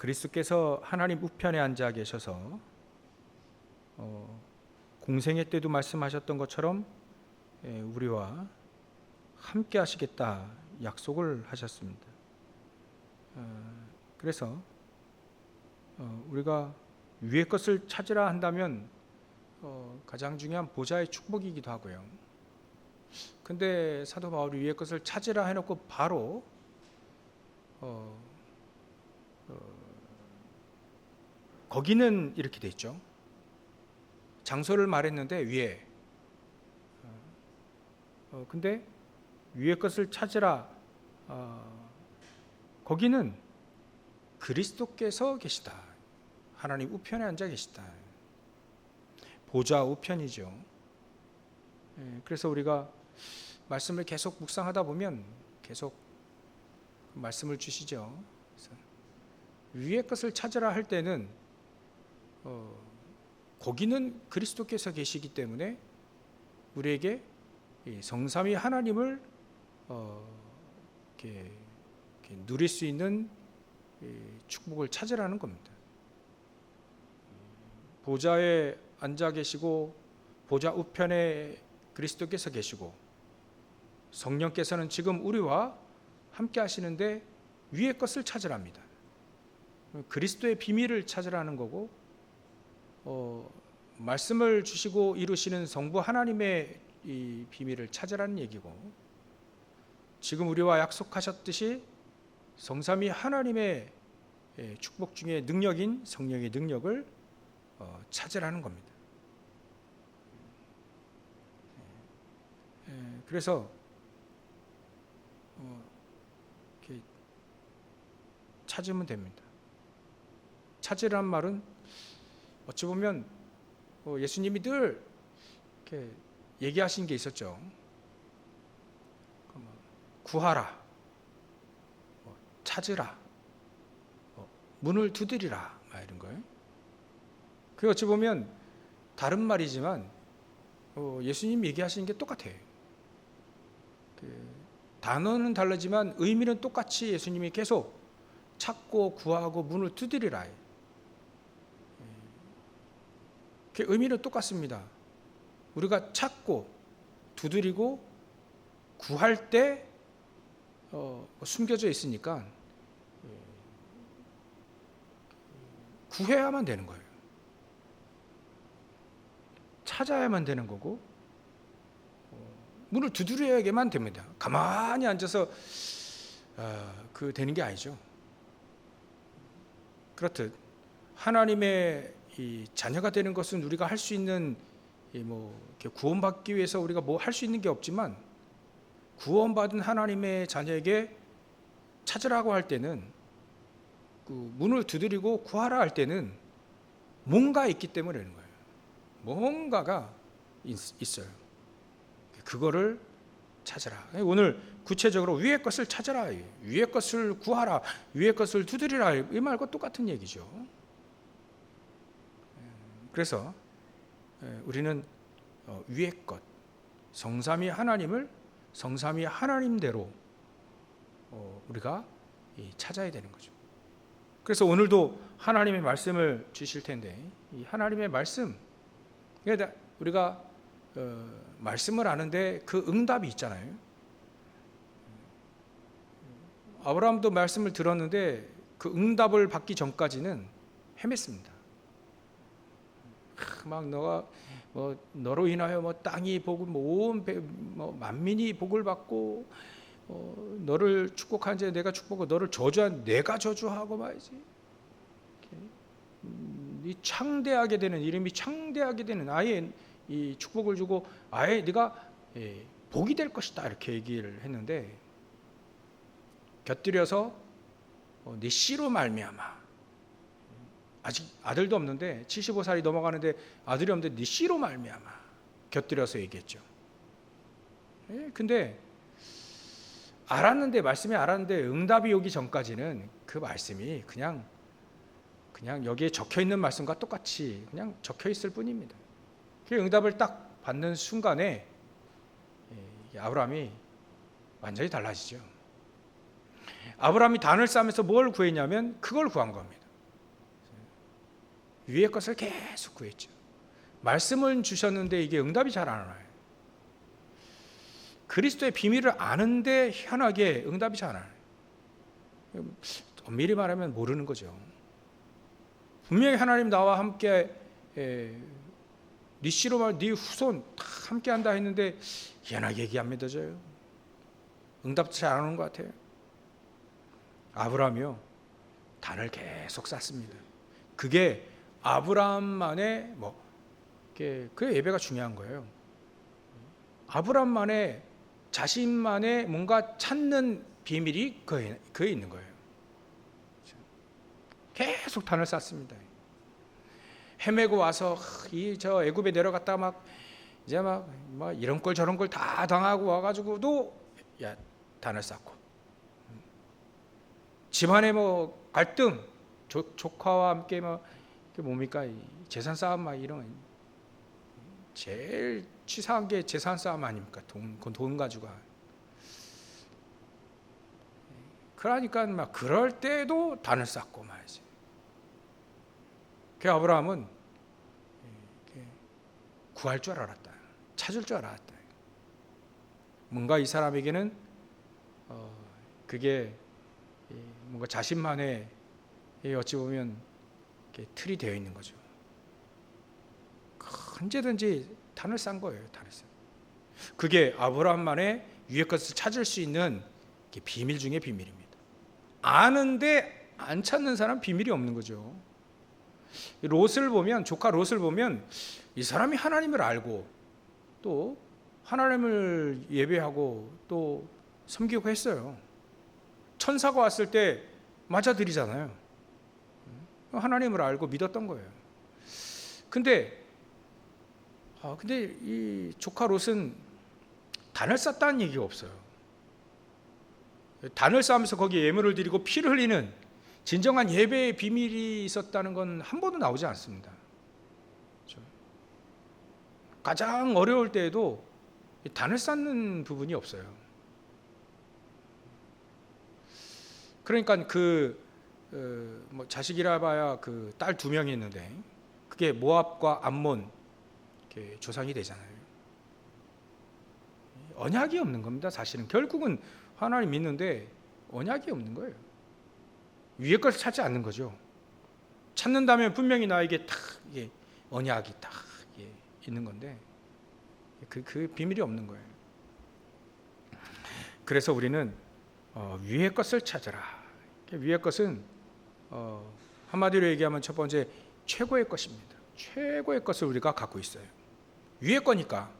그리스도께서 하나님 우편에 앉아 계셔서 공생애 때도 말씀하셨던 것처럼 우리와 함께 하시겠다 약속을 하셨습니다. 그래서 우리가 위의 것을 찾으라 한다면 가장 중요한 보좌의 축복이기도 하고요. 근데 사도 바울이 위의 것을 찾으라 해놓고 바로 거기는 이렇게 돼 있죠. 장소를 말했는데 위에. 근데 위의 것을 찾으라. 거기는 그리스도께서 계시다. 하나님 우편에 앉아 계시다. 보좌 우편이죠. 그래서 우리가 말씀을 계속 묵상하다 보면 계속 말씀을 주시죠. 그래서 위의 것을 찾으라 할 때는 거기는 그리스도께서 계시기 때문에 우리에게 성삼위 하나님을 이렇게 누릴 수 있는 축복을 찾으라는 겁니다. 보좌에 앉아 계시고 보좌 우편에 그리스도께서 계시고 성령께서는 지금 우리와 함께 하시는데 위의 것을 찾으랍니다. 그리스도의 비밀을 찾으라는 거고 말씀을 주시고 이루시는 성부 하나님의 이 비밀을 찾으라는 얘기고 지금 우리와 약속하셨듯이 성삼위 하나님의 축복 중에 능력인 성령의 능력을 찾으라는 겁니다. 그래서 이렇게 찾으면 됩니다. 찾으란 말은 어찌 보면 예수님이 늘 이렇게 얘기하신 게 있었죠. 구하라, 찾으라, 문을 두드리라, 이런 거예요. 그 어찌 보면 다른 말이지만 예수님 얘기하시는 게 똑같아요. 단어는 다르지만 의미는 똑같이 예수님이 계속 찾고 구하고 문을 두드리라. 그 의미는 똑같습니다. 우리가 찾고 두드리고 구할 때 숨겨져 있으니까 구해야만 되는 거예요. 찾아야만 되는 거고 문을 두드려야만 됩니다. 가만히 앉아서 되는 게 아니죠. 그렇듯 하나님의 이 자녀가 되는 것은 우리가 할 수 있는 구원받기 위해서 우리가 뭐 할 수 있는 게 없지만 구원받은 하나님의 자녀에게 찾으라고 할 때는 그 문을 두드리고 구하라 할 때는 뭔가 있기 때문에 그러는 거예요. 뭔가가 있어요. 그거를 찾으라. 오늘 구체적으로 위의 것을 찾으라, 위의 것을 구하라, 위의 것을 두드리라 이 말과 똑같은 얘기죠. 그래서 우리는 위의 것, 성삼위 하나님을 성삼위 하나님대로 우리가 찾아야 되는 거죠. 그래서 오늘도 하나님의 말씀을 주실 텐데 이 하나님의 말씀, 우리가 말씀을 아는데 그 응답이 있잖아요. 아브라함도 말씀을 들었는데 그 응답을 받기 전까지는 헤맸습니다. 막 너가 너로 인하여 땅이 복을 온 만민이 복을 받고 너를 축복한 자 내가 축복하고 너를 저주한 내가 저주하고 말이지. 이 창대하게 되는 이름이 창대하게 되는 아예 이 축복을 주고 아예 네가 복이 될 것이다 이렇게 얘기를 했는데 곁들여서 네 씨로 말미암아 아직 아들도 없는데 75살이 넘어가는데 아들이 없는데 네 씨로 말미암아 곁들여서 얘기했죠. 근데 말씀이 알았는데 응답이 오기 전까지는 그 말씀이 그냥 여기에 적혀 있는 말씀과 똑같이 그냥 적혀 있을 뿐입니다. 그 응답을 딱 받는 순간에 아브라함이 완전히 달라지죠. 아브라함이 단을 쌓으면서 뭘 구했냐면 그걸 구한 겁니다. 위의 것을 계속 구했죠. 말씀을 주셨는데 이게 응답이 잘 안 와요. 그리스도의 비밀을 아는데 희한하게 응답이 잘 안 와요. 엄밀히 말하면 모르는 거죠. 분명히 하나님 나와 함께 네 씨로 네 후손 다 함께 한다 했는데 희한하게 얘기 안 믿어져요. 응답도 잘 안 오는 것 같아요. 아브라함이요, 단을 계속 쌓습니다. 그게 아브라함만의 그 예배가 중요한 거예요. 아브라함만의 자신만의 뭔가 찾는 비밀이 그에 있는 거예요. 계속 단을 쌓습니다. 헤매고 와서 저 애굽에 내려갔다 이제 이런 걸 저런 걸 다 당하고 와가지고도 단을 쌓고, 집안에 갈등, 조카와 함께 뭡니까 재산 싸움 이런 제일 치사한 게 재산 싸움 아닙니까? 돈 가지고. 그러니까 그럴 때도 단을 쌓고 말이지. 그 아브라함은 구할 줄 알았다, 찾을 줄 알았다. 뭔가 이 사람에게는 그게 뭔가 자신만의 어찌 보면 틀이 되어 있는 거죠. 언제든지 단을 쌓은 거예요. 단을 쌓은. 그게 아브라함만의 위의 것을 찾을 수 있는 비밀 중의 비밀입니다. 아는데 안 찾는 사람 비밀이 없는 거죠. 롯을 보면, 조카 롯을 보면 이 사람이 하나님을 알고 또 하나님을 예배하고 또 섬기고 했어요. 천사가 왔을 때 맞아들이잖아요. 하나님을 알고 믿었던 거예요. 근데 이 조카 롯은 단을 쌓았다는 얘기가 없어요. 단을 쌓으면서 거기에 예물을 드리고 피를 흘리는 진정한 예배의 비밀이 있었다는 건 한 번도 나오지 않습니다. 그렇죠? 가장 어려울 때에도 단을 쌓는 부분이 없어요. 그러니까 자식이라 봐야 딸 2명이 있는데 그게 모압과 암몬 조상이 되잖아요. 언약이 없는 겁니다. 사실은 결국은 하나님 믿는데 언약이 없는 거예요. 위의 것을 찾지 않는 거죠. 찾는다면 분명히 나에게 딱 언약이 딱 있는 건데 그 비밀이 없는 거예요. 그래서 우리는 위의 것을 찾아라. 위의 것은 한마디로 얘기하면 첫 번째 최고의 것입니다. 최고의 것을 우리가 갖고 있어요. 위의 거니까.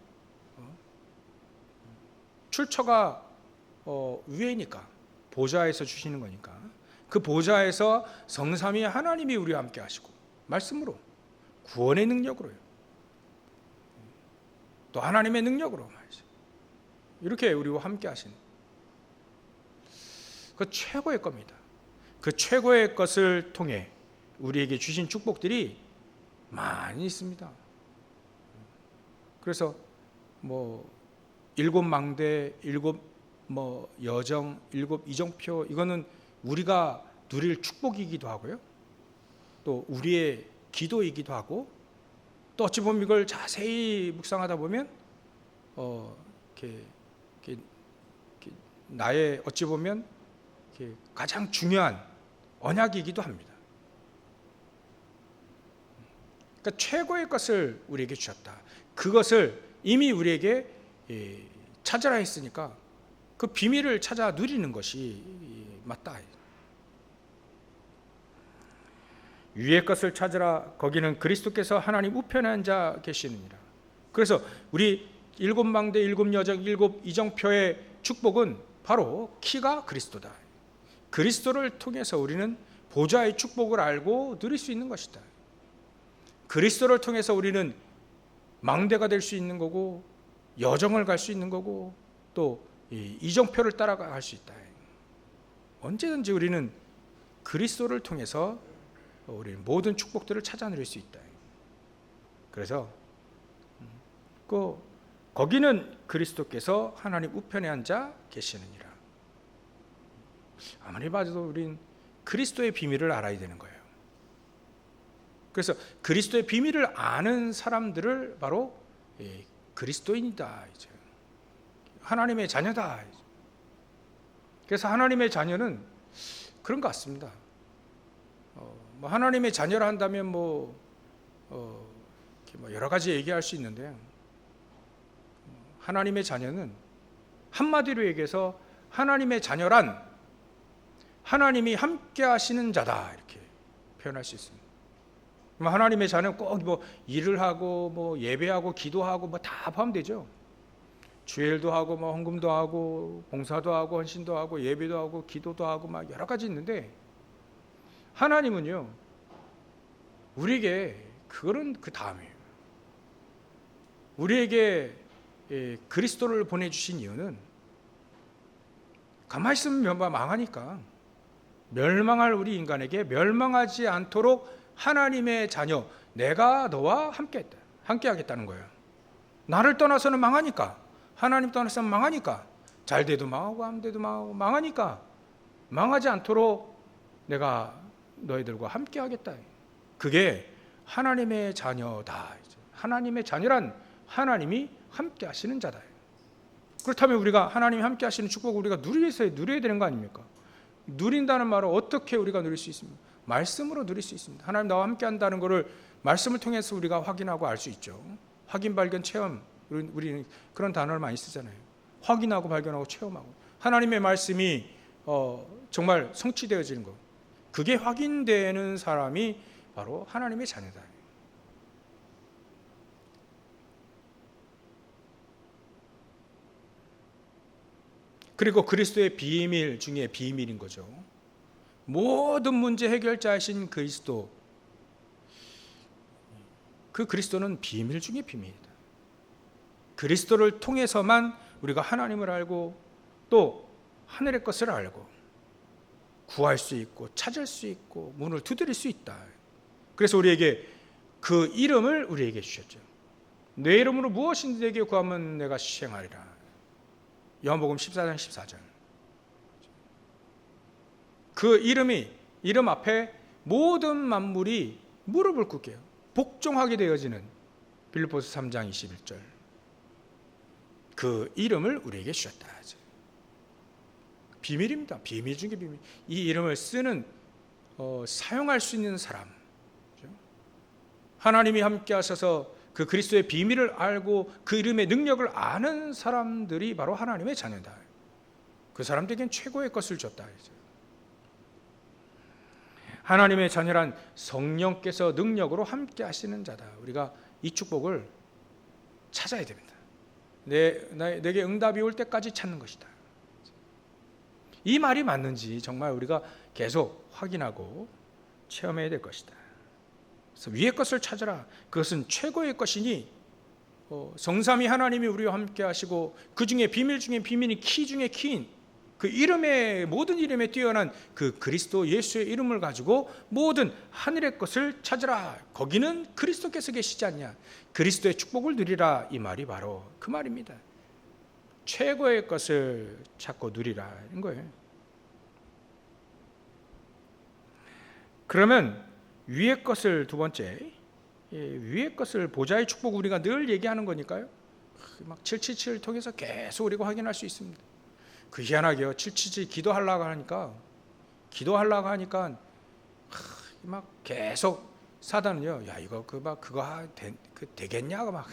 출처가 위에니까, 보좌에서 주시는 거니까. 그 보좌에서 성삼위 하나님이 우리와 함께 하시고 말씀으로, 구원의 능력으로요, 또 하나님의 능력으로 말이죠. 이렇게 우리와 함께 하시는 그 최고의 겁니다. 그 최고의 것을 통해 우리에게 주신 축복들이 많이 있습니다. 그래서 7 망대, 7 여정, 7 이정표, 이거는 우리가 누릴 축복이기도 하고요, 또 우리의 기도이기도 하고, 또 어찌 보면 이걸 자세히 묵상하다 보면 나의 어찌 보면 가장 중요한 언약이기도 합니다. 그러니까 최고의 것을 우리에게 주셨다. 그것을 이미 우리에게 찾으라 했으니까 그 비밀을 찾아 누리는 것이 맞다. 위의 것을 찾으라. 거기는 그리스도께서 하나님 우편에 앉아 계시느니라. 그래서 우리 7 망대, 7 여정, 7 이정표의 축복은 바로 키가 그리스도다. 그리스도를 통해서 우리는 보좌의 축복을 알고 누릴 수 있는 것이다. 그리스도를 통해서 우리는 망대가 될 수 있는 거고, 여정을 갈 수 있는 거고, 또 이정표를 따라갈 수 있다. 언제든지 우리는 그리스도를 통해서 우리는 모든 축복들을 찾아 누릴 수 있다. 그래서 거기는 그리스도께서 하나님 우편에 앉아 계시느니라. 아무리 봐도 우린 그리스도의 비밀을 알아야 되는 거예요. 그래서 그리스도의 비밀을 아는 사람들을 바로 그리스도인이다, 이제 하나님의 자녀다. 그래서 하나님의 자녀는 그런 것 같습니다. 뭐 하나님의 자녀라 한다면 여러 가지 얘기할 수 있는데, 하나님의 자녀는 한마디로 얘기해서 하나님의 자녀란 하나님이 함께 하시는 자다, 이렇게 표현할 수 있습니다. 하나님의 자녀는 꼭 일을 하고 예배하고 기도하고 다 포함되죠. 주일도 하고 헌금도 하고 봉사도 하고 헌신도 하고 예배도 하고 기도도 하고 여러 가지 있는데, 하나님은요, 우리에게 그거는 그 다음이에요. 우리에게 그리스도를 보내주신 이유는 가만히 있으면 망하니까, 멸망할 우리 인간에게 멸망하지 않도록 하나님의 자녀, 내가 너와 함께 하겠다는 거예요. 나를 떠나서는 망하니까, 하나님 떠나서는 망하니까, 잘 돼도 망하고 안 돼도 망하고 망하니까, 망하지 않도록 내가 너희들과 함께 하겠다. 그게 하나님의 자녀다. 하나님의 자녀란 하나님이 함께 하시는 자다. 그렇다면 우리가 하나님이 함께 하시는 축복을 우리가 누려야 되는 거 아닙니까? 누린다는 말은 어떻게 우리가 누릴 수 있습니까? 말씀으로 누릴 수 있습니다. 하나님 나와 함께 한다는 것을 말씀을 통해서 우리가 확인하고 알 수 있죠. 확인, 발견, 체험, 우리는 그런 단어를 많이 쓰잖아요. 확인하고 발견하고 체험하고, 하나님의 말씀이 정말 성취되어지는 것, 그게 확인되는 사람이 바로 하나님의 자녀다. 그리고 그리스도의 비밀 중에 비밀인 거죠. 모든 문제 해결자이신 그리스도, 그 그리스도는 비밀 중에 비밀이다. 그리스도를 통해서만 우리가 하나님을 알고 또 하늘의 것을 알고 구할 수 있고 찾을 수 있고 문을 두드릴 수 있다. 그래서 우리에게 그 이름을 우리에게 주셨죠. 내 이름으로 무엇인지 내게 구하면 내가 시행하리라. 요한복음 14장 14절. 그 이름 앞에 모든 만물이 무릎을 꿇게요. 복종하게 되어지는 빌립보서 3장 21절. 그 이름을 우리에게 주셨다. 비밀입니다. 비밀 중에 비밀. 이 이름을 쓰는 사용할 수 있는 사람, 하나님이 함께 하셔서 그 그리스도의 비밀을 알고 그 이름의 능력을 아는 사람들이 바로 하나님의 자녀다. 그 사람들에겐 최고의 것을 줬다. 하나님의 자녀란 성령께서 능력으로 함께 하시는 자다. 우리가 이 축복을 찾아야 됩니다. 내게 응답이 올 때까지 찾는 것이다. 이 말이 맞는지 정말 우리가 계속 확인하고 체험해야 될 것이다. 그래서 위의 것을 찾으라. 그것은 최고의 것이니 성삼위 하나님이 우리와 함께 하시고 그 중에 비밀 중에 비밀인 키 중에 키인 그 이름의 모든 이름에 뛰어난 그 그리스도 예수의 이름을 가지고 모든 하늘의 것을 찾으라. 거기는 그리스도께서 계시지 않냐. 그리스도의 축복을 누리라. 이 말이 바로 그 말입니다. 최고의 것을 찾고 누리라는 거예요. 그러면 위의 것을 두 번째, 위의 것을 보좌의 축복, 우리가 늘 얘기하는 거니까요. 막 777을 통해서 계속 우리가 확인할 수 있습니다. 그 희한하게요. 777 기도하려고 하니까 막 계속 사단은요. 야 이거 그거 되겠냐? 막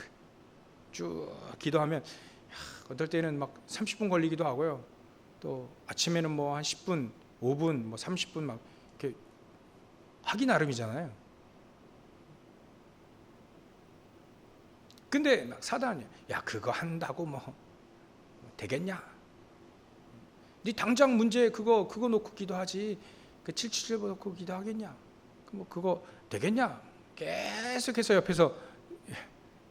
쭉 기도하면 어떨 때는 막 30분 걸리기도 하고요. 또 아침에는 뭐 한 10분, 5분, 뭐 30분 막 이렇게 하기 나름이잖아요. 근데 사단이 야 그거 한다고 뭐 되겠냐? 네 당장 문제 그거 놓고 기도하지. 그 777 놓고 기도하겠냐? 뭐 그거 되겠냐? 계속해서 옆에서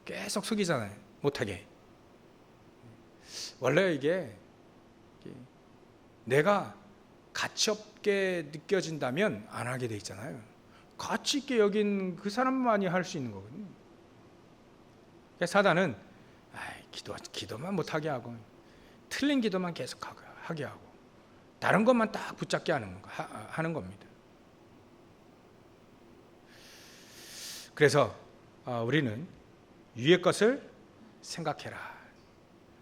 계속 속이잖아요. 못하게. 원래 이게 내가 가치 없게 느껴진다면 안 하게 돼 있잖아요. 가치 있게 여긴 그 사람만이 할 수 있는 거거든요. 사단은 기도만 못하게 하고 틀린 기도만 계속 하게 하고 다른 것만 딱 붙잡게 하는 겁니다. 그래서 우리는 위의 것을 생각해라.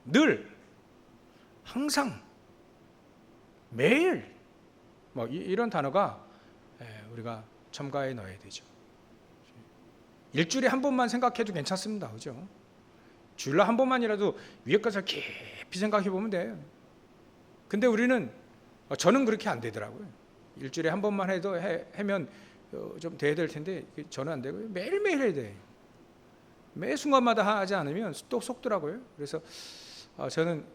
늘, 항상, 매일 이런 단어가 우리가 첨가해 넣어야 되죠. 일주일에 한 번만 생각해도 괜찮습니다. 그죠? 주일날 한 번만이라도 위의 것을 깊이 생각해 보면 돼요. 근데 우리는 저는 그렇게 안 되더라고요. 일주일에 한 번만 해도 하면 좀 돼야 될 텐데 저는 안 되고요. 매일매일 해야 돼. 매 순간마다 하지 않으면 또 속더라고요. 그래서 저는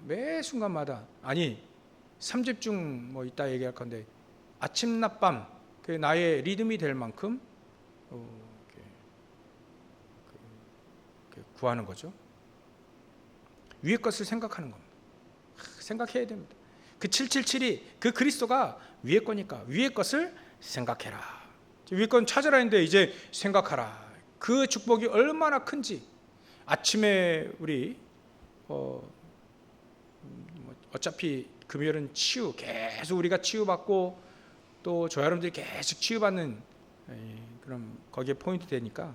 매 순간마다 3집 중 이따 얘기할 건데 아침 낮밤 나의 리듬이 될 만큼 구하는 거죠. 위의 것을 생각하는 겁니다. 생각해야 됩니다. 그 777이 그 그리스도가 위의 거니까 위의 것을 생각해라. 위의 건 찾으라 했는데 이제 생각하라. 그 축복이 얼마나 큰지. 아침에 우리 어차피 금요일은 계속 우리가 치유받고 또 저 여러분들이 계속 치유받는 그런 거기에 포인트 되니까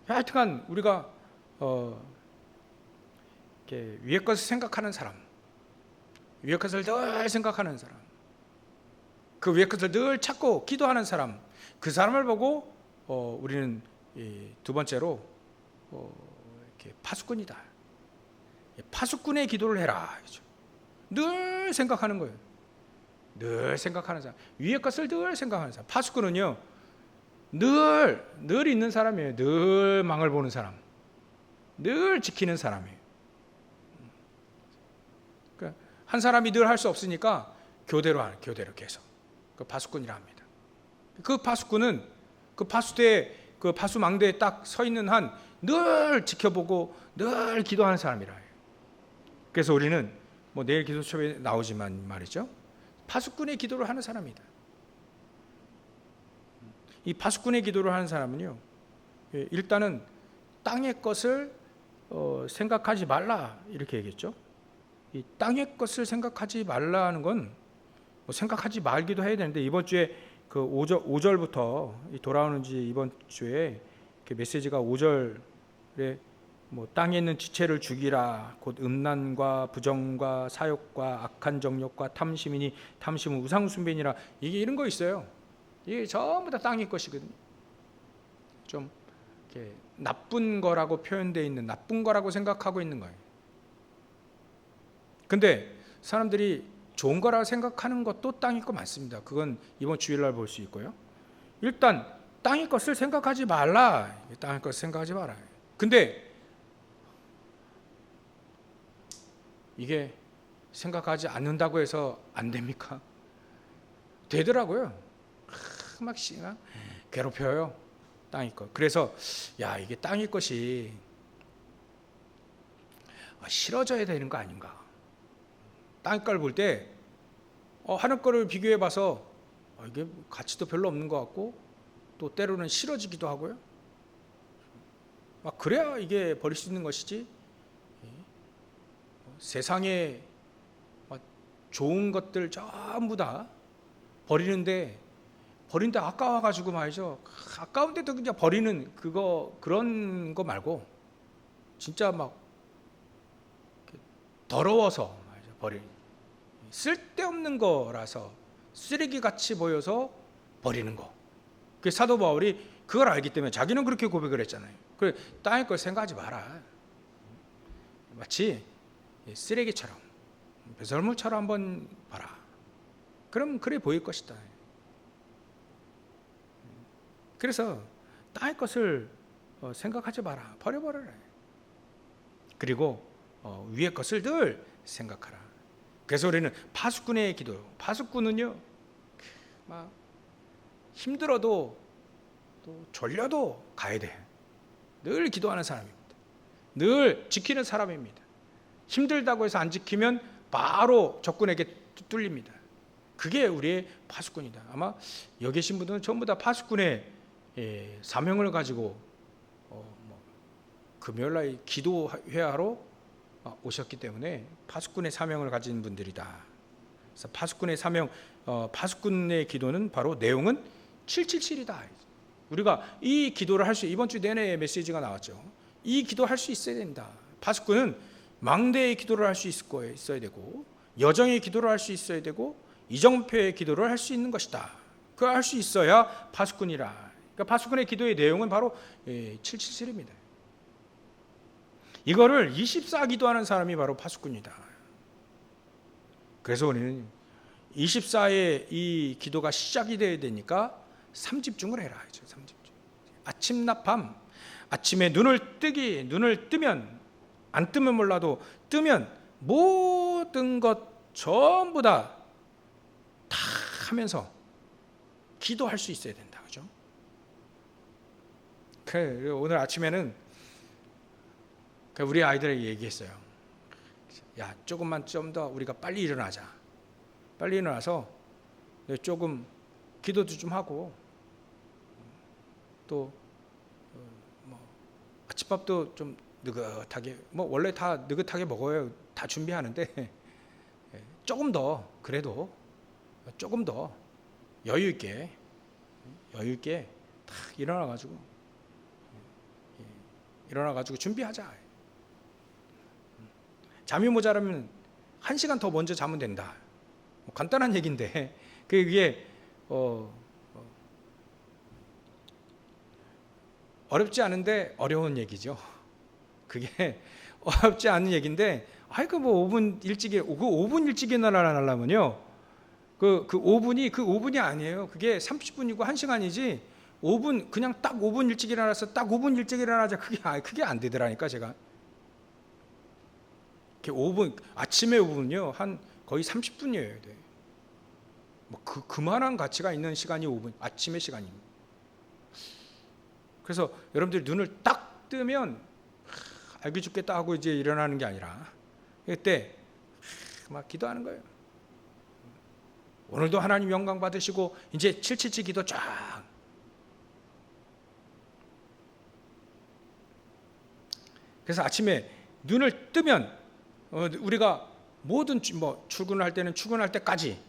하여튼간 우리가 이렇게 위의 것을 생각하는 사람, 위의 것을 늘 생각하는 사람, 그 위의 것을 늘 찾고 기도하는 사람, 그 사람을 보고 우리는 두 번째로 이렇게 파수꾼이다. 파수꾼의 기도를 해라. 늘 생각하는 거예요. 늘 생각하는 사람, 위의 것을 늘 생각하는 사람. 파수꾼은요, 늘 있는 사람이에요. 늘 망을 보는 사람, 늘 지키는 사람이에요. 그러니까 한 사람이 늘 할 수 없으니까 교대로 계속 그 파수꾼이라 합니다. 그 파수꾼은 그 파수대, 그 파수망대에 딱 서 있는 한 늘 지켜보고 늘 기도하는 사람이라 해요. 그래서 우리는 내일 기도첩에 나오지만 말이죠, 파수꾼의 기도를 하는 사람이다. 이 파수꾼의 기도를 하는 사람은요, 일단은 땅의 것을 생각하지 말라 이렇게 얘기했죠. 이 땅의 것을 생각하지 말라는 건 생각하지 말기도 해야 되는데, 이번 주에 그 5절부터 돌아오는지 이번 주에 메시지가 5절에 땅에 있는 지체를 죽이라, 곧 음란과 부정과 사욕과 악한 정욕과 탐심이니 탐심은 우상 숭배니라, 이게 이런 거 있어요. 이게 전부 다 땅의 것이거든요. 좀 이렇게 나쁜 거라고 표현되어 있는, 나쁜 거라고 생각하고 있는 거예요. 근데 사람들이 좋은 거라고 생각하는 것도 땅의 거 많습니다. 그건 이번 주일날 볼 수 있고요. 일단 땅의 것을 생각하지 말라. 땅의 것을 생각하지 마라. 근데 이게 생각하지 않는다고 해서 안 됩니까? 되더라고요. 막 괴롭혀요, 땅의 것. 그래서 이게 땅의 것이 싫어져야 되는 거 아닌가. 땅의 걸 볼 때 하늘 거를 비교해 봐서 이게 가치도 별로 없는 것 같고 또 때로는 싫어지기도 하고요. 그래야 이게 버릴 수 있는 것이지. 세상에 좋은 것들 전부 다 버리는데 아까워가지고 말이죠. 아까운데도 그냥 버리는 그런 거 말고 진짜 막 더러워서 말이죠, 버리는, 쓸데없는 거라서 쓰레기 같이 보여서 버리는 거. 그 사도 바울이 그걸 알기 때문에 자기는 그렇게 고백을 했잖아요. 그래, 땅의 걸 생각하지 마라. 마치 쓰레기처럼, 배설물처럼 한번 봐라. 그럼 그래 보일 것이다. 그래서 땅의 것을 생각하지 마라. 버려버려라. 그리고 위의 것을 늘 생각하라. 그래서 우리는 파수꾼의 기도. 파수꾼은요, 막 힘들어도 또 졸려도 가야 돼. 늘 기도하는 사람입니다. 늘 지키는 사람입니다. 힘들다고 해서 안 지키면 바로 적군에게 뚫립니다. 그게 우리의 파수꾼이다. 아마 여기 계신 분들은 전부 다 파수꾼의 사명을 가지고 금요일날 기도회하러 오셨기 때문에 파수꾼의 사명을 가진 분들이다. 그래서 파수꾼의 사명, 파수꾼의 기도는 바로 내용은 777이다. 우리가 이 기도를 할 수, 이번 주 내내 메시지가 나왔죠. 이 기도 할 수 있어야 된다. 파수꾼은 망대의 기도를 할 수 있어야 되고, 여정의 기도를 할 수 있어야 되고, 이정표의 기도를 할 수 있는 것이다. 그걸 할 수 있어야 파수꾼이라. 그러니까 파수꾼의 기도의 내용은 바로 777입니다. 이거를 24 기도하는 사람이 바로 파수꾼이다. 그래서 우리는 24의 이 기도가 시작이 돼야 되니까 3집중을 해라. 3집중. 아침 낮밤, 아침에 눈을 뜨면, 안 뜨면 몰라도 뜨면 모든 것 전부 다 하면서 기도할 수 있어야 된다. 그죠? 오늘 아침에는 우리 아이들에게 얘기했어요. 야, 조금만 좀 더 우리가 빨리 일어나자. 빨리 일어나서 조금 기도도 좀 하고, 또 아침밥도 좀 느긋하게, 원래 다 느긋하게 먹어요. 다 준비하는데 조금 더, 그래도 조금 더 여유 있게 딱 일어나가지고 준비하자. 잠이 모자라면 1시간 더 먼저 자면 된다. 간단한 얘기인데 그게 어렵지 않은데 어려운 얘기죠. 그게 어렵지 않은 얘기인데, 그 5분 일찍이, 그 5분 일찍 일어나려면요, 그 5분이 아니에요. 그게 30분이고 1시간이지, 5분, 그냥 딱 5분 일찍 일어나서 딱 5분 일찍 일어나자. 그게 안 되더라니까, 제가. 5분, 아침에 5분요, 한 거의 30분이에요. 그만한 가치가 있는 시간이 5분, 아침의 시간입니다. 그래서 여러분들이 눈을 딱 뜨면 알기 죽겠다 하고 이제 일어나는 게 아니라, 그때 막 기도하는 거예요. 오늘도 하나님 영광 받으시고 이제 777 기도 쫙. 그래서 아침에 눈을 뜨면 우리가 모든 출근할 때는 출근할 때까지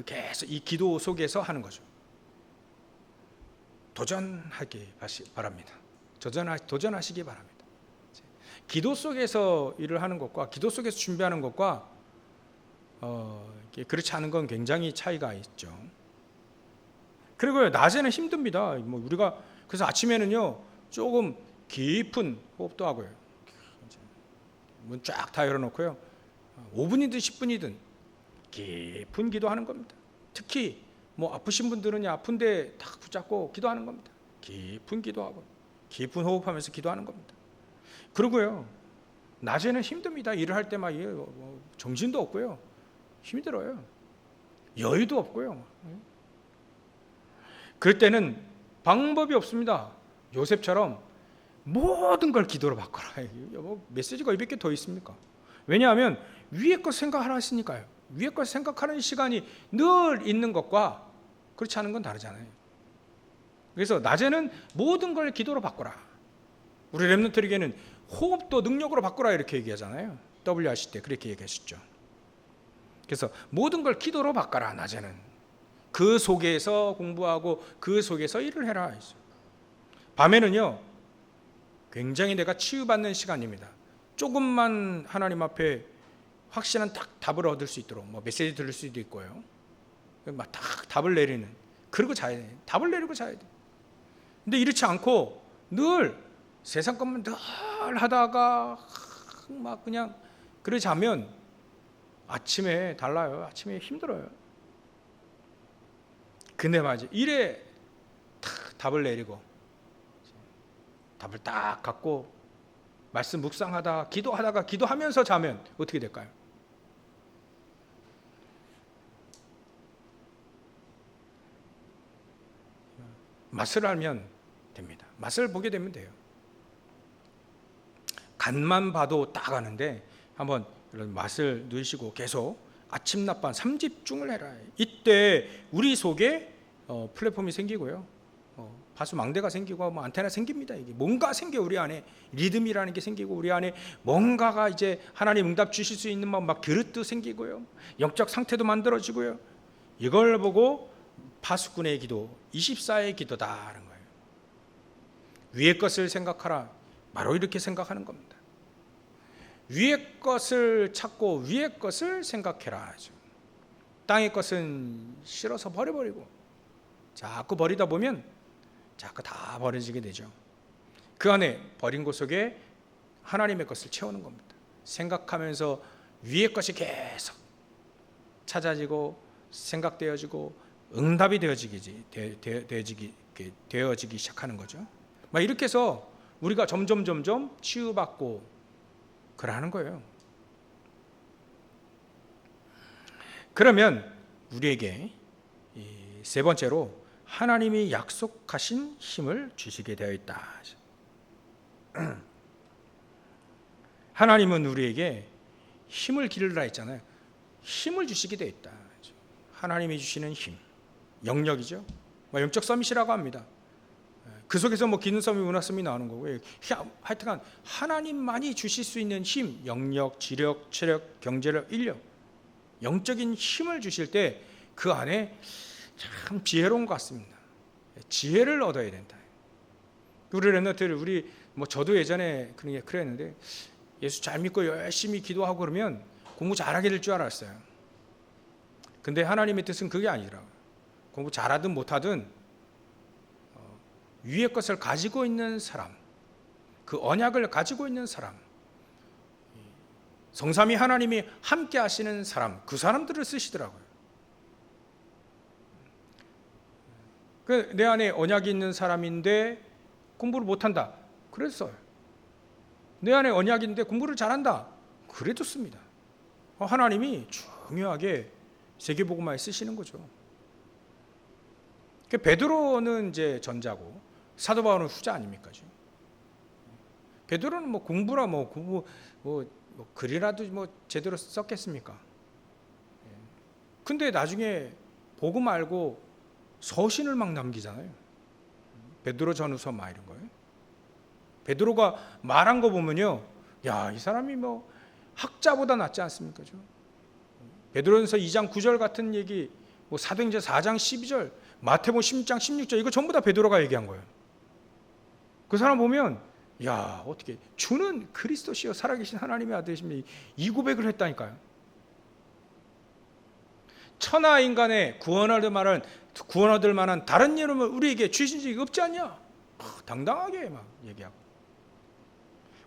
계속 이 기도 속에서 하는 거죠. 도전하기 바랍니다. 도전하시기 바랍니다. 기도 속에서 일을 하는 것과 기도 속에서 준비하는 것과 그렇지 않은 건 굉장히 차이가 있죠. 그리고 낮에는 힘듭니다. 우리가 그래서 아침에는요 조금 깊은 호흡도 하고요. 문 쫙 다 열어놓고요. 5분이든 10분이든 깊은 기도하는 겁니다. 특히 아프신 분들은 아픈데 딱 붙잡고 기도하는 겁니다. 깊은 기도하고 깊은 호흡하면서 기도하는 겁니다. 그리고요 낮에는 힘듭니다. 일을 할 때만 정신도 없고요, 힘들어요. 여유도 없고요. 그럴 때는 방법이 없습니다. 요셉처럼 모든 걸 기도로 바꿔라. 메시지가 200개 더 있습니까? 왜냐하면 위에 것 생각하라 했으니까요. 위에 것 생각하는 시간이 늘 있는 것과 그렇지 않은 건 다르잖아요. 그래서 낮에는 모든 걸 기도로 바꿔라. 우리 렘넌트에게는 호흡도 능력으로 바꿔라 이렇게 얘기하잖아요. WRC 때 그렇게 얘기하셨죠. 그래서 모든 걸 기도로 바꿔라. 낮에는 그 속에서 공부하고 그 속에서 일을 해라. 밤에는요 굉장히 내가 치유받는 시간입니다. 조금만 하나님 앞에 확실한 딱 답을 얻을 수 있도록 메시지 들을 수도 있고요. 막 딱 답을 내리는, 그리고 자야 돼. 답을 내리고 자야 돼. 근데 이렇지 않고 늘 세상 것만 늘 하다가 막 그냥 그래 자면 아침에 달라요. 아침에 힘들어요. 근데 맞아. 일에 딱 답을 내리고 답을 딱 갖고 말씀 묵상하다 기도하다가 기도하면서 자면 어떻게 될까요? 맛을 알면 됩니다. 맛을 보게 되면 돼요. 간만 봐도 딱 아는데 한번 이런 맛을 누리시고 계속 아침 낮밤 3집중을 해라. 이때 우리 속에 플랫폼이 생기고요, 파수 망대가 생기고 안테나 생깁니다. 이게 뭔가 생겨. 우리 안에 리듬이라는 게 생기고 우리 안에 뭔가가 이제 하나님 응답 주실 수 있는 막 그릇도 생기고요, 영적 상태도 만들어지고요. 이걸 보고 파수꾼의 기도, 24의 기도다라는 거예요. 위의 것을 생각하라. 바로 이렇게 생각하는 겁니다. 위의 것을 찾고 위의 것을 생각해라 하죠. 땅의 것은 싫어서 버려버리고 자꾸 버리다 보면 자꾸 다 버려지게 되죠. 그 안에 버린 곳 속에 하나님의 것을 채우는 겁니다. 생각하면서 위의 것이 계속 찾아지고 생각되어지고 응답이 되어지기 시작하는 거죠. 막 이렇게 해서 우리가 점점 치유받고 그러는 거예요. 그러면 우리에게 세 번째로 하나님이 약속하신 힘을 주시게 되어 있다. 하나님은 우리에게 힘을 기르라 했잖아요. 힘을 주시게 되어 있다. 하나님이 주시는 힘, 영역이죠. 영적 서밋이라고 합니다. 그 속에서 기능 서밋, 문화 서밋 나오는 거고요. 하여튼간 하나님만이 주실 수 있는 힘, 영역, 지력, 체력, 경제력, 인력, 영적인 힘을 주실 때 그 안에 참 지혜로운 것 같습니다. 지혜를 얻어야 된다. 우리 랩런트들, 저도 예전에 그랬는데 예수 잘 믿고 열심히 기도하고 그러면 공부 잘하게 될 줄 알았어요. 근데 하나님의 뜻은 그게 아니더라고요. 공부 잘하든 못하든 위의 것을 가지고 있는 사람, 그 언약을 가지고 있는 사람, 성삼위 하나님이 함께 하시는 사람, 그 사람들을 쓰시더라고요. 내 안에 언약이 있는 사람인데 공부를 못한다, 그랬어요. 내 안에 언약이 있는데 공부를 잘한다, 그래도 씁니다. 하나님이 중요하게 세계복음화에 쓰시는 거죠. 베드로는 이제 전자고 사도 바울은 후자 아닙니까? 베드로는 공부라 공부 글이라도 제대로 썼겠습니까? 근데 나중에 복음 알고 서신을 막 남기잖아요. 베드로 전후서 막 이런 거예요. 베드로가 말한 거 보면요, 야, 이 사람이 학자보다 낫지 않습니까? 베드로전서 2장 9절 같은 얘기, 사도행전 4장 12절, 마태복음 16장 16절, 이거 전부 다 베드로가 얘기한 거예요. 그 사람 보면, 야, 어떻게 주는 그리스도시여 살아계신 하나님의 아들이십니다, 이 고백을 했다니까요. 천하 인간의 구원 얻을 만한 다른 이름을 우리에게 주신 적이 없지 않냐? 당당하게 막 얘기하고,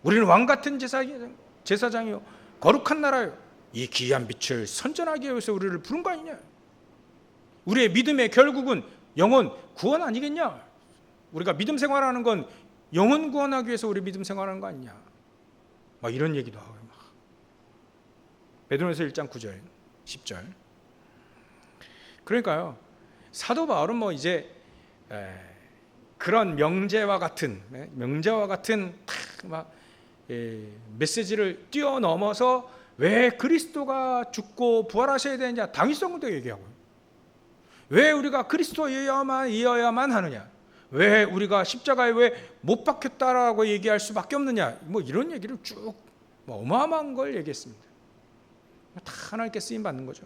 우리는 왕 같은 제사장이요 거룩한 나라요, 이 귀한 빛을 선전하기 위해서 우리를 부른 거 아니냐? 우리의 믿음의 결국은 영혼 구원 아니겠냐? 우리가 믿음 생활하는 건 영혼 구원하기 위해서 우리 믿음 생활하는 거 아니냐? 막 이런 얘기도 하고. 베드로전서 1장 9절 10절. 그러니까요, 사도 바울은 이제 그런 명제와 같은 메시지를 뛰어넘어서 왜 그리스도가 죽고 부활하셔야 되느냐, 당위성도 얘기하고요. 왜 우리가 그리스도여야만 하느냐, 왜 우리가 십자가에 왜 못 박혔다라고 얘기할 수밖에 없느냐, 이런 얘기를 쭉 어마어마한 걸 얘기했습니다. 다 하나님께 쓰임 받는 거죠.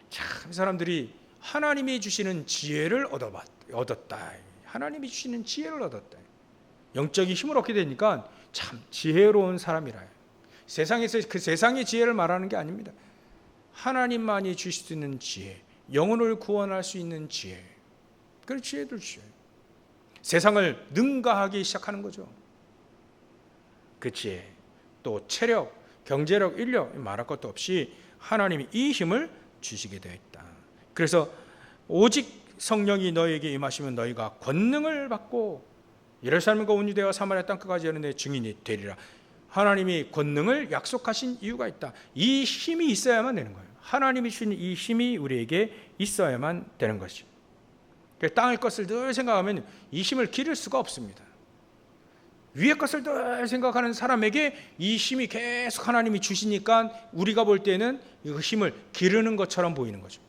참, 사람들이 하나님이 주시는 지혜를 얻었다. 하나님이 주시는 지혜를 얻었다. 영적인 힘을 얻게 되니까 참 지혜로운 사람이라. 세상에서 그 세상의 지혜를 말하는 게 아닙니다. 하나님만이 주실 수 있는 지혜, 영혼을 구원할 수 있는 지혜, 그런 지혜를 주셔요. 세상을 능가하기 시작하는 거죠. 그 지혜, 또 체력, 경제력, 인력, 말할 것도 없이 하나님이 이 힘을 주시게 되어 있다. 그래서 오직 성령이 너희에게 임하시면 너희가 권능을 받고 예루살렘과 온 유대와 사마리아 땅까지 이르는 내 증인이 되리라. 하나님이 권능을 약속하신 이유가 있다. 이 힘이 있어야만 되는 거예요. 하나님이 주신 이 힘이 우리에게 있어야만 되는 것이죠. 땅의 것을 늘 생각하면 이 힘을 기를 수가 없습니다. 위의 것을 늘 생각하는 사람에게 이 힘이 계속 하나님이 주시니까 우리가 볼 때는 이 힘을 기르는 것처럼 보이는 거죠.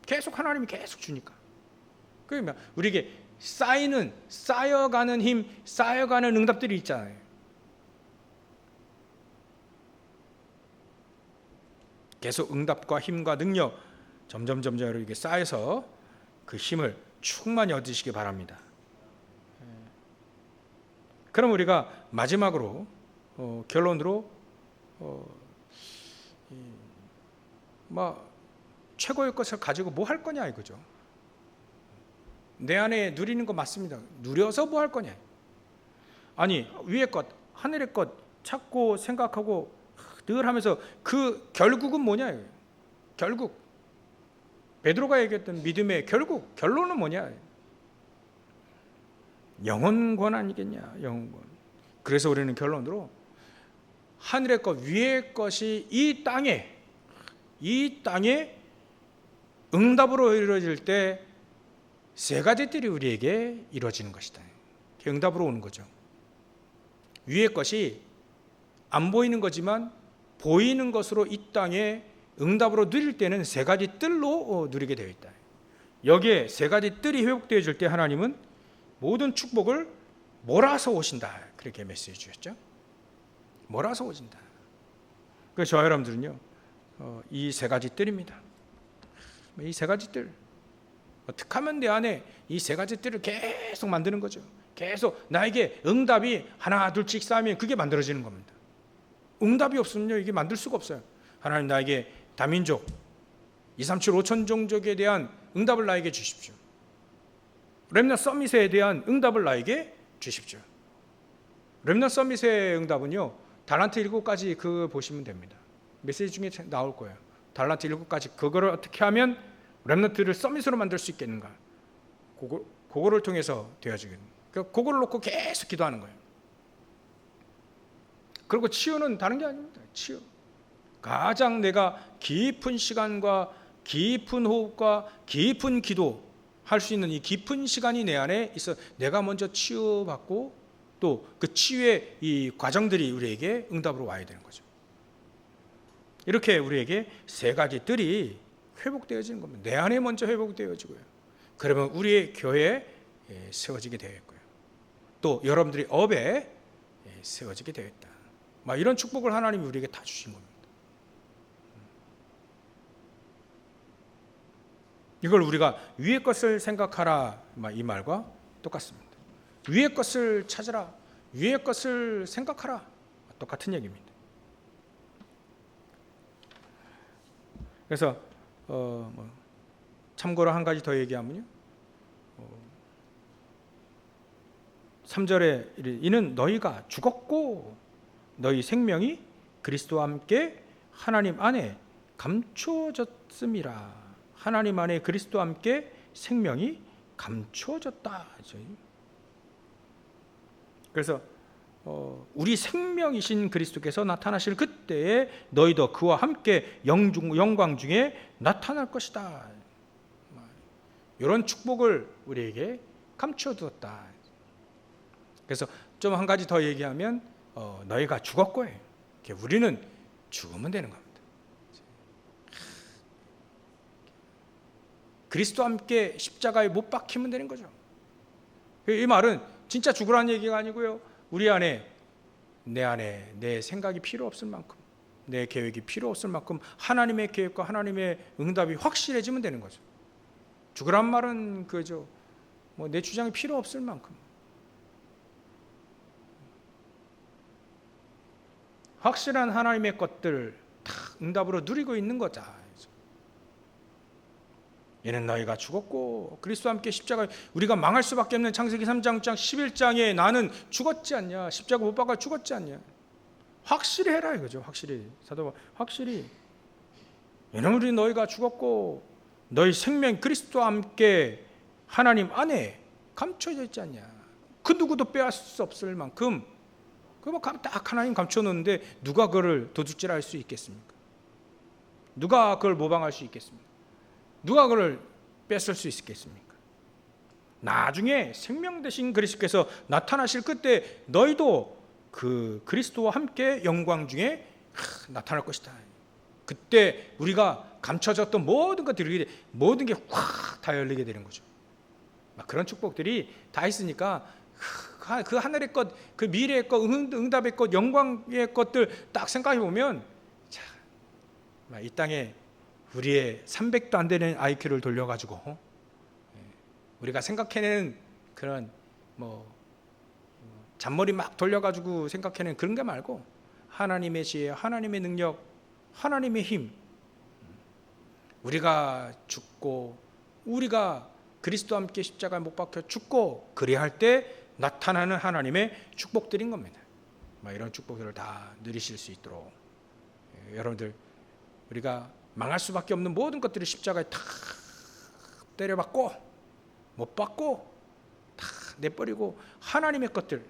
계속 하나님이 계속 주니까. 그러면 우리에게 쌓여가는 힘, 쌓여가는 응답들이 있잖아요. 계속 응답과 힘과 능력 점점 이렇게 쌓여서 그 힘을 충만히 얻으시기 바랍니다. 그럼 우리가 마지막으로 결론으로 최고의 것을 가지고 뭐 할 거냐 이거죠. 내 안에 누리는 거 맞습니다. 누려서 뭐 할 거냐. 아니 위의 것, 하늘의 것 찾고 생각하고 늘 하면서 그 결국은 뭐냐. 결국 베드로가 얘기했던 믿음의 결론은 뭐냐. 영혼권 아니겠냐. 영혼권. 그래서 우리는 결론으로 하늘의 것, 위의 것이 이 땅에 응답으로 이루어질 때 세 가지 뜰이 우리에게 이루어지는 것이다. 응답으로 오는 거죠. 위의 것이 안 보이는 거지만 보이는 것으로 이 땅에 응답으로 누릴 때는 세 가지 뜰로 누리게 되어 있다. 여기에 세 가지 뜰이 회복되어질 때 하나님은 모든 축복을 몰아서 오신다. 그렇게 메시지 주셨죠. 몰아서 오신다. 그래서 저와 여러분들은요, 이 세 가지 뜰입니다. 이 세 가지 뜰. 어떻게 하면 내 안에 이 세 가지 뜰을 계속 만드는 거죠. 계속 나에게 응답이 하나 둘씩 쌓이면 그게 만들어지는 겁니다. 응답이 없으면요, 이게 만들 수가 없어요. 하나님 나에게 다민족 237 5천 종족에 대한 응답을 나에게 주십시오. 렘넌트 서밋에 대한 응답을 나에게 주십시오. 렘넌트 서밋의 응답은요, 달란트 7가지 그거 보시면 됩니다. 메시지 중에 나올 거예요. 달란트 7가지 그거를 어떻게 하면 렘넌트를 서밋으로 만들 수 있겠는가. 그거를 통해서 되어지겠는. 그거를 놓고 계속 기도하는 거예요. 그리고 치유는 다른 게 아닙니다. 치유. 가장 내가 깊은 시간과 깊은 호흡과 깊은 기도 할 수 있는 이 깊은 시간이 내 안에 있어 내가 먼저 치유받고 또 그 치유의 이 과정들이 우리에게 응답으로 와야 되는 거죠. 이렇게 우리에게 세 가지 뜰이 회복되어지는 겁니다. 내 안에 먼저 회복되어지고요. 그러면 우리의 교회에 세워지게 되겠고요. 또 여러분들이 업에 세워지게 되겠다. 이런 축복을 하나님이 우리에게 다 주신 겁니다. 이걸 우리가 위의 것을 생각하라 이 말과 똑같습니다. 위의 것을 찾으라, 위의 것을 생각하라 똑같은 얘기입니다. 그래서 참고로 한 가지 더 얘기하면요, 3절에 이는 너희가 죽었고 너희 생명이 그리스도와 함께 하나님 안에 감추어졌음이라. 하나님 안에 그리스도와 함께 생명이 감추어졌다. 그래서 우리 생명이신 그리스도께서 나타나실 그때에 너희도 그와 함께 영광 중에 나타날 것이다. 이런 축복을 우리에게 감춰두었다. 그래서 좀 한 가지 더 얘기하면 너희가 죽었고 우리는 죽으면 되는 겁니다. 그리스도와 함께 십자가에 못 박히면 되는 거죠. 이 말은 진짜 죽으라는 얘기가 아니고요, 우리 안에 내 안에 내 생각이 필요 없을 만큼, 내 계획이 필요 없을 만큼 하나님의 계획과 하나님의 응답이 확실해지면 되는 거죠. 죽으란 말은 그죠, 내 주장이 필요 없을 만큼 확실한 하나님의 것들 다 응답으로 누리고 있는 거다. 얘는 너희가 죽었고 그리스도와 함께 십자가에, 우리가 망할 수밖에 없는 창세기 3장 11장에 나는 죽었지 않냐, 십자가 못 박아 죽었지 않냐, 확실히 해라 이거죠. 확실히 사도가 확실히, 왜냐하면 우리 너희가 죽었고 너희 생명 그리스도와 함께 하나님 안에 감춰져 있지 않냐. 그 누구도 빼앗을 수 없을 만큼 그거 딱 하나님 감춰놓는데 누가 그걸 도둑질할 수 있겠습니까? 누가 그걸 모방할 수 있겠습니까? 누가 그걸 뺏을 수 있겠습니까? 나중에 생명 되신 그리스도께서 나타나실 그때 너희도 그 그리스도와 함께 영광 중에 나타날 것이다. 그때 우리가 감춰졌던 모든 것들이, 모든 게 확 다 열리게 되는 거죠. 그런 축복들이 다 있으니까 그 하늘의 것, 그 미래의 것, 응답의 것, 영광의 것들 딱 생각해 보면, 이 땅에 우리의 300도 안 되는 IQ를 돌려가지고 우리가 생각해내는 그런 잔머리 막 돌려가지고 생각해내는 그런 게 말고 하나님의 지혜, 하나님의 능력, 하나님의 힘, 우리가 죽고 우리가 그리스도와 함께 십자가에 못 박혀 죽고 그리할 때 나타나는 하나님의 축복들인 겁니다. 이런 축복들을 다 누리실 수 있도록 여러분들, 우리가 망할 수밖에 없는 모든 것들을 십자가에 다 때려박고 못 받고 다 내버리고 하나님의 것들,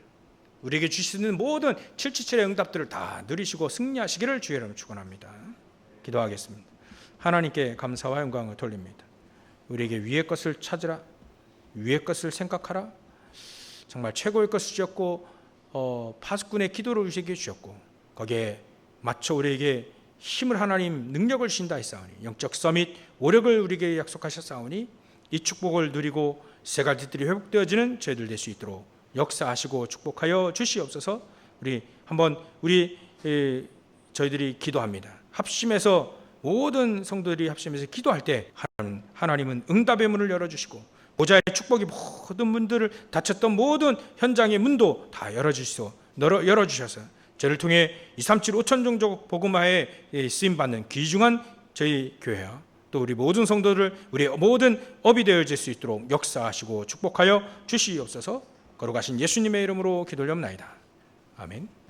우리에게 주시는 모든 777의 응답들을 다 누리시고 승리하시기를 주의 이름으로 축원합니다. 기도하겠습니다. 하나님께 감사와 영광을 돌립니다. 우리에게 위의 것을 찾으라, 위의 것을 생각하라. 정말 최고의 것을 주셨고 파수꾼의 기도를 우리에게 주셨고 거기에 맞춰 우리에게 힘을, 하나님 능력을 주신다 했사오니, 영적 서밋 오력을 우리에게 약속하셨사오니 이 축복을 누리고 세 가지들이 회복되어지는 저희들 될 수 있도록 역사하시고 축복하여 주시옵소서. 저희들이 기도합니다. 합심해서 모든 성도들이 합심해서 기도할 때 하나님은 응답의 문을 열어주시고 보좌의 축복이 모든 문들을 닫혔던 모든 현장의 문도 다 열어주셔서 저를 통해 237 5천 종족 복음화에 쓰임받는 귀중한 저희 교회와 또 우리 모든 성도들, 우리의 모든 업이 되어질 수 있도록 역사하시고 축복하여 주시옵소서. 거룩하신 예수님의 이름으로 기도하옵나이다. 아멘.